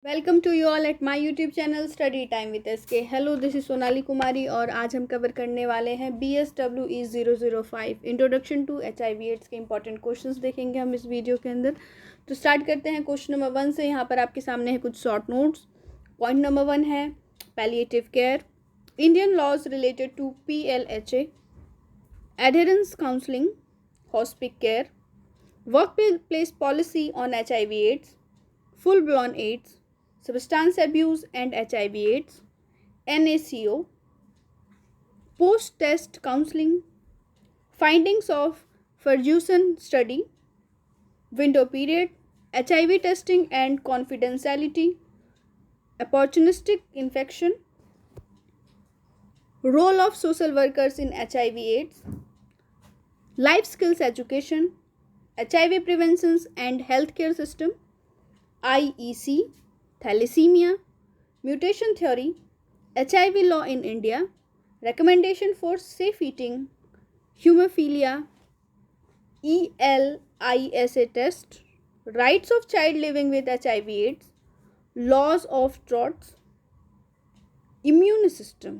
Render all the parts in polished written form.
Welcome to you all at my YouTube channel study time with SK. Hello, this is Sonali Kumari और आज हम cover करने वाले हैं Bswe-005 introduction to HIV AIDS के इंपॉर्टेंट क्वेश्चंस देखेंगे हम इस वीडियो के अंदर। तो स्टार्ट करते हैं क्वेश्चन नंबर 1 से। यहाँ पर आपके सामने है कुछ शॉर्ट नोट्स। पॉइंट नंबर 1 है palliative care, Indian laws related to PLHA, adherence counselling, hospice care, work place policy on HIV AIDS, full blown AIDS, substance abuse and HIV AIDS, NACO, post test counseling, findings of Ferguson study, window period, HIV testing and confidentiality, opportunistic infection, role of social workers in HIV AIDS, life skills education, HIV prevention and healthcare system, IEC, thalassemia, mutation theory, HIV law in India, recommendation for safe eating, hemophilia, ELISA test, rights of child living with HIV AIDS, laws of trots, immune system।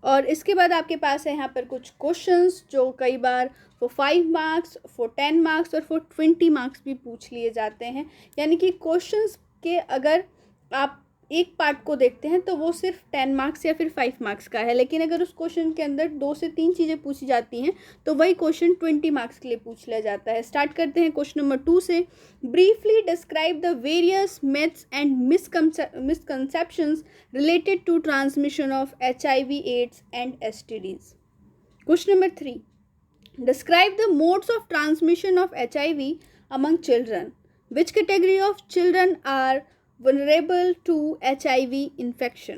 और इसके बाद आपके पास है यहाँ पर कुछ questions जो कई बार फॉर 5 मार्क्स, फॉर 10 मार्क्स और फॉर 20 मार्क्स भी पूछ लिए जाते हैं। यानी कि क्वेश्चंस के अगर आप एक पार्ट को देखते हैं तो वो सिर्फ 10 मार्क्स या फिर 5 मार्क्स का है, लेकिन अगर उस क्वेश्चन के अंदर 2 से 3 चीज़ें पूछी जाती हैं तो वही क्वेश्चन 20 मार्क्स के लिए पूछ लिया जाता है। स्टार्ट करते हैं क्वेश्चन नंबर 2 से। Briefly describe the various myths and misconceptions related to transmission of HIV AIDS and STDs। Question number 3, describe the modes of transmission of HIV among children. Which category of children are vulnerable to HIV infection?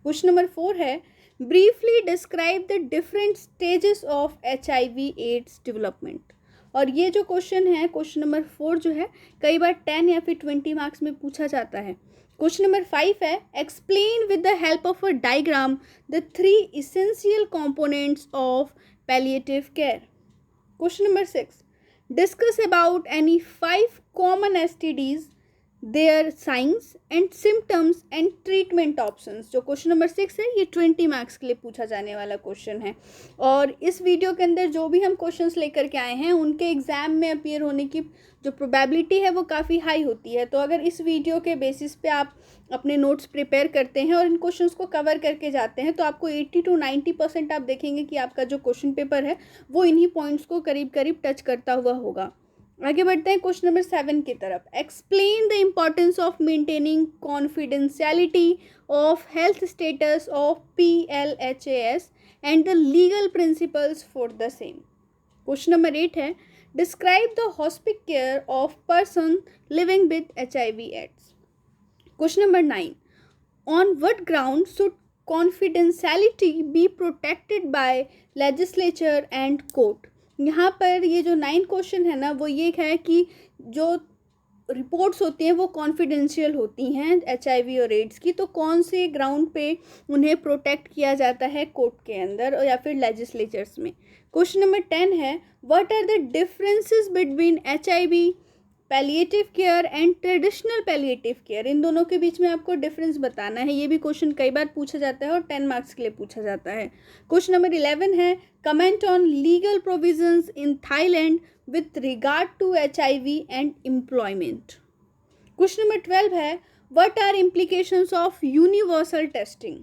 Question number 4 है briefly describe the different stages of HIV AIDS development। और ये जो question है, question number 4 जो है कई बार 10 या फिर 20 मार्क्स में पूछा जाता है। क्वेश्चन नंबर 5 है explain with the help of a diagram the 3 essential components of palliative care। Question number 6, discuss about any 5 common STDs, their signs and symptoms and treatment options। जो क्वेश्चन नंबर 6 है ये 20 marks के लिए पूछा जाने वाला question है। और इस वीडियो के अंदर जो भी हम क्वेश्चंस लेकर के आए हैं उनके एग्जाम में अपीयर होने की जो प्रोबेबिलिटी है वो काफ़ी हाई होती है। तो अगर इस वीडियो के बेसिस पे आप अपने नोट्स प्रिपेयर करते हैं और इन क्वेश्चंस को कवर करके जाते हैं तो आपको 80 to 90% आप देखेंगे कि आपका जो क्वेश्चन पेपर है वो इन्हीं पॉइंट्स को करीब करीब टच करता हुआ होगा। आगे बढ़ते हैं क्वेश्चन नंबर 7 की तरफ। Explain the importance of maintaining confidentiality of health status of PLHAS and the legal principles for the same. Question number 8 है describe the hospice care of person living with HIV AIDS. Question number 9, on what ground should confidentiality be protected by legislature and court. यहाँ पर ये जो 9 question है ना वो ये है कि जो रिपोर्ट्स होती हैं वो कॉन्फिडेंशियल होती हैं HIV और एड्स की, तो कौन से ग्राउंड पे उन्हें प्रोटेक्ट किया जाता है कोर्ट के अंदर या फिर लेजिस्लेचर्स में। क्वेश्चन नंबर 10 है what are the differences between HIV palliative care and traditional palliative care. इन दोनों के बीच में आपको डिफरेंस बताना है। ये भी क्वेश्चन कई बार पूछा जाता है और 10 मार्क्स के लिए पूछा जाता है। क्वेश्चन नंबर 11 है comment on legal provisions in Thailand with regard to HIV and employment. Question number 12 है what are implications of universal testing.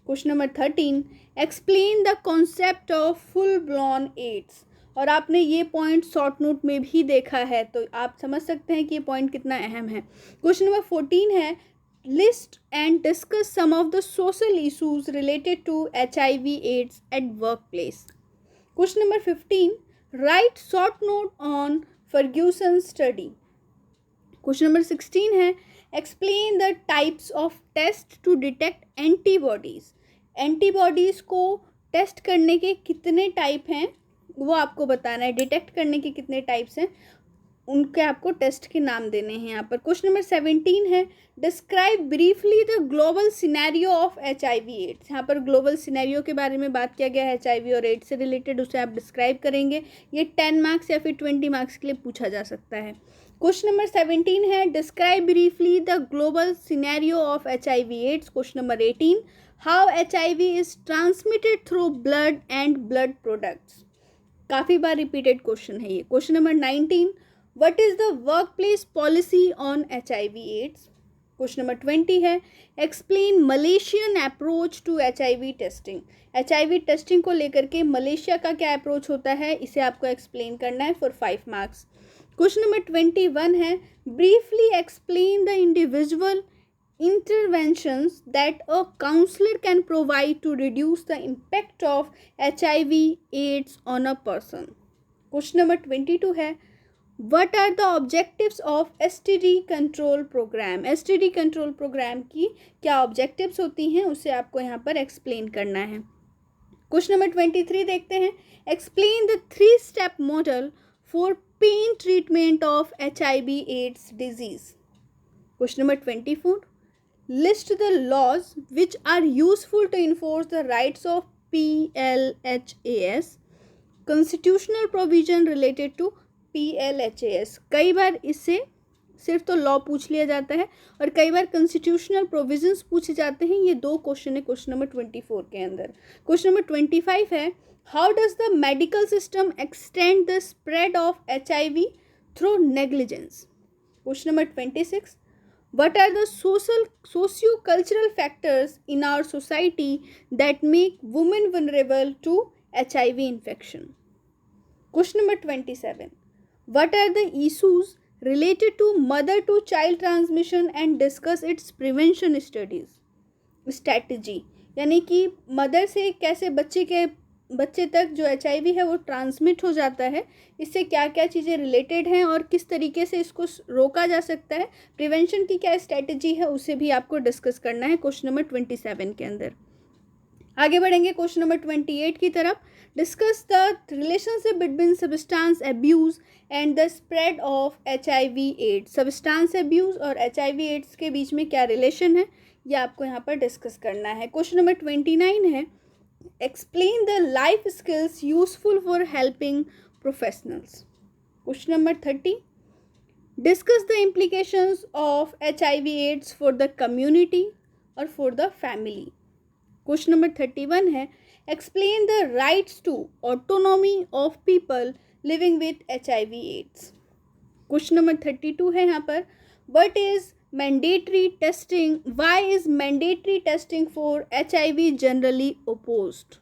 Question number 13, explain the concept of full blown AIDS. और आपने ये point short note में भी देखा है तो आप समझ सकते हैं कि ये पॉइंट कितना अहम है। क्वेश्चन नंबर 14 है list and discuss some of the social issues related to HIV AIDS at work place. Question number 15, write short note on Ferguson study. Question number 16 है explain the types of test to detect antibodies. Antibodies को test करने के कितने type हैं वो आपको बताना है। डिटेक्ट करने के कितने टाइप्स हैं उनके आपको टेस्ट के नाम देने हैं यहाँ पर। क्वेश्चन नंबर 17 है describe briefly the global scenario of HIV AIDS. यहाँ पर ग्लोबल सिनेरियो के बारे में बात किया गया है HIV और एड्स से रिलेटेड, उसे आप डिस्क्राइब करेंगे। ये 10 मार्क्स या फिर 20 मार्क्स के लिए पूछा जा सकता है। क्वेश्चन नंबर 17 है describe briefly the global scenario of HIV/AIDS। Question number 18 how HIV is transmitted through blood and blood products. काफ़ी बार रिपीटेड क्वेश्चन है ये। Question number 19 what is the work place policy on HIV/AIDS। Question number 20 है explain Malaysian approach to HIV testing. HIV testing को लेकर के Malaysia का क्या अप्रोच होता है, इसे आपको एक्सप्लेन करना है फॉर 5 मार्क्स। क्वेश्चन नंबर 21 है briefly explain the individual interventions that a counselor can provide to reduce the impact of HIV/AIDS on a person। Question number 22 है what are the objectives of STD control program। STD control program की क्या objectives होती हैं उसे आपको यहाँ पर explain करना है। क्वेश्चन नंबर 23 देखते हैं explain the 3-step model for pain treatment of HIV/AIDS disease। Question number 24 list the laws which are useful to enforce the rights of PLHAS। constitutional provision related to PLHAS। कई बार इससे सिर्फ तो law पूछ लिया जाता है और कई बार कॉन्स्टिट्यूशनल प्रोविजंस पूछे जाते हैं। ये 2 क्वेश्चन है क्वेश्चन नंबर 24 के अंदर। क्वेश्चन नंबर 25 है how does the medical system extend the spread of HIV through negligence. Question number 26 what are the socio-cultural factors in our society that make women vulnerable to HIV infection। Question number 27 what are the issues related to mother to child transmission and discuss its prevention strategy। यानी कि mother से कैसे बच्चे तक जो HIV है वो transmit हो जाता है, इससे क्या क्या चीज़ें रिलेटेड हैं और किस तरीके से इसको रोका जा सकता है, प्रिवेंशन की क्या स्ट्रैटेजी है, उसे भी आपको डिस्कस करना है क्वेश्चन नंबर 27 के अंदर। आगे बढ़ेंगे क्वेश्चन नंबर 28 की तरफ। Discuss the relationship between substance abuse and the spread of HIV/AIDS। Substance abuse और HIV/AIDS के बीच में क्या रिलेशन है, ये आपको यहाँ पर डिस्कस करना है। क्वेश्चन नंबर 29 है explain the life skills useful for helping professionals। question number 30 discuss the implications of HIV/AIDS for the community or for the family। question number 31 है explain the rights to autonomy of people living with HIV/AIDS। question number 32 है यहाँ पर what is mandatory testing, why is mandatory testing for HIV generally opposed।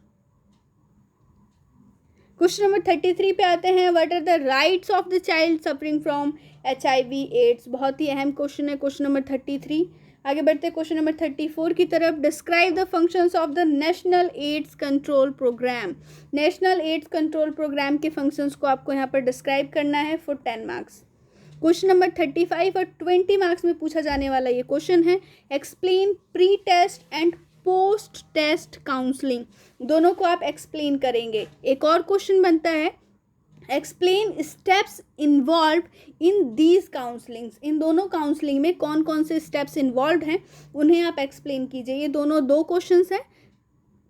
Question number 33 पे आते हैं what are the rights of the child suffering from HIV/AIDS। बहुत ही अहम question है question number 33। आगे बढ़ते हैं क्वेश्चन नंबर 34 की तरफ। Describe the functions of the national AIDS control programme. National AIDS control programme के फंक्शंस को आपको यहाँ पर डिस्क्राइब करना है फॉर 10 मार्क्स। क्वेश्चन नंबर 35 और 20 मार्क्स में पूछा जाने वाला ये क्वेश्चन है explain pre test and post test counselling. दोनों को आप एक्सप्लेन करेंगे। एक और क्वेश्चन बनता है explain steps involved in these counsellings. इन दोनों काउंसलिंग में कौन कौन से स्टेप्स इन्वॉल्व हैं उन्हें आप एक्सप्लेन कीजिए। ये दोनों 2 क्वेश्चंस हैं।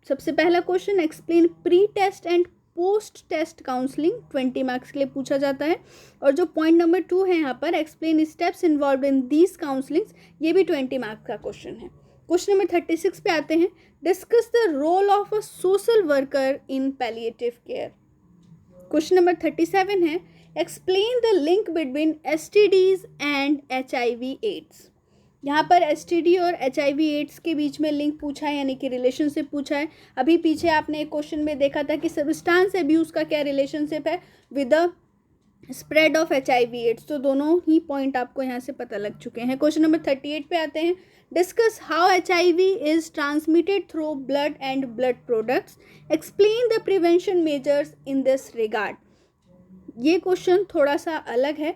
सबसे पहला question explain pre test and post test counselling 20 marks के लिए पूछा जाता है और जो पॉइंट नंबर 2 है यहाँ पर explain steps involved in these counsellings, ये भी 20 मार्क्स का क्वेश्चन है। क्वेश्चन नंबर 36 पे आते हैं discuss the role of a social worker in palliative care. Question number 37 है explain the link between STDs and HIV/AIDS। यहाँ पर STD और HIV/AIDS के बीच में लिंक पूछा है यानी कि रिलेशनशिप पूछा है। अभी पीछे आपने एक क्वेश्चन में देखा था कि सब्सटेंस अब्यूज़ का क्या रिलेशनशिप है with the spread of HIV/AIDS। तो दोनों ही पॉइंट आपको यहाँ से पता लग चुके हैं। क्वेश्चन नंबर 38 पे आते हैं discuss how HIV is transmitted through blood and blood products. Explain the prevention measures in this regard. ये क्वेश्चन थोड़ा सा अलग है।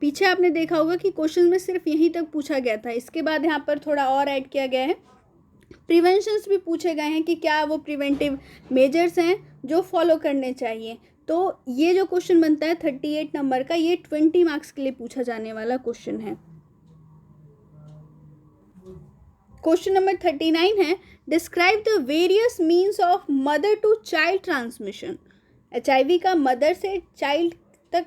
पीछे आपने देखा होगा कि क्वेश्चन में सिर्फ यहीं तक पूछा गया था, इसके बाद यहाँ पर थोड़ा और ऐड किया गया है। प्रिवेंशंस भी पूछे गए हैं कि क्या वो प्रिवेंटिव मेजर्स हैं जो फॉलो करने चाहिए। तो ये जो क्वेश्चन बनता है 38 नंबर का, ये 20 मार्क्स के लिए पूछा जाने वाला क्वेश्चन है। क्वेश्चन नंबर 39 है describe the various means of mother to child transmission. HIV का मदर से चाइल्ड तक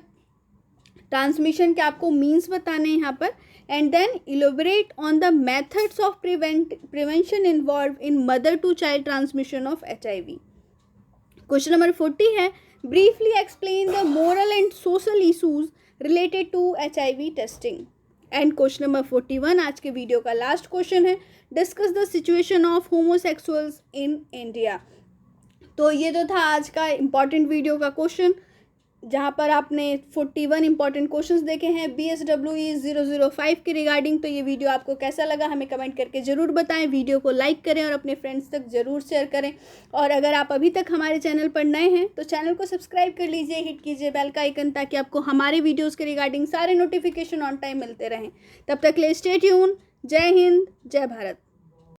ट्रांसमिशन के आपको मीन्स बताने हैं यहाँ पर, and then elaborate on the methods of prevention involve in mother to child transmission of HIV। Question number 40 है briefly explain the moral and social issues related to HIV testing. And question number 41 आज के video का last question है discuss the situation of homosexuals in India. तो ये तो था आज का इम्पॉर्टेंट वीडियो का क्वेश्चन, जहाँ पर आपने 41 इंपॉर्टेंट क्वेश्चंस देखे हैं Bswe-005 के रिगार्डिंग। तो ये वीडियो आपको कैसा लगा हमें कमेंट करके ज़रूर बताएं, वीडियो को लाइक करें और अपने फ्रेंड्स तक ज़रूर शेयर करें। और अगर आप अभी तक हमारे चैनल पर नए हैं तो चैनल को सब्सक्राइब कर लीजिए, हिट कीजिए बेल का आइकन, ताकि आपको हमारे वीडियोज़ के रिगार्डिंग सारे नोटिफिकेशन ऑन टाइम मिलते रहें। तब तक के लिए स्टे ट्यून। जय हिंद, जय भारत।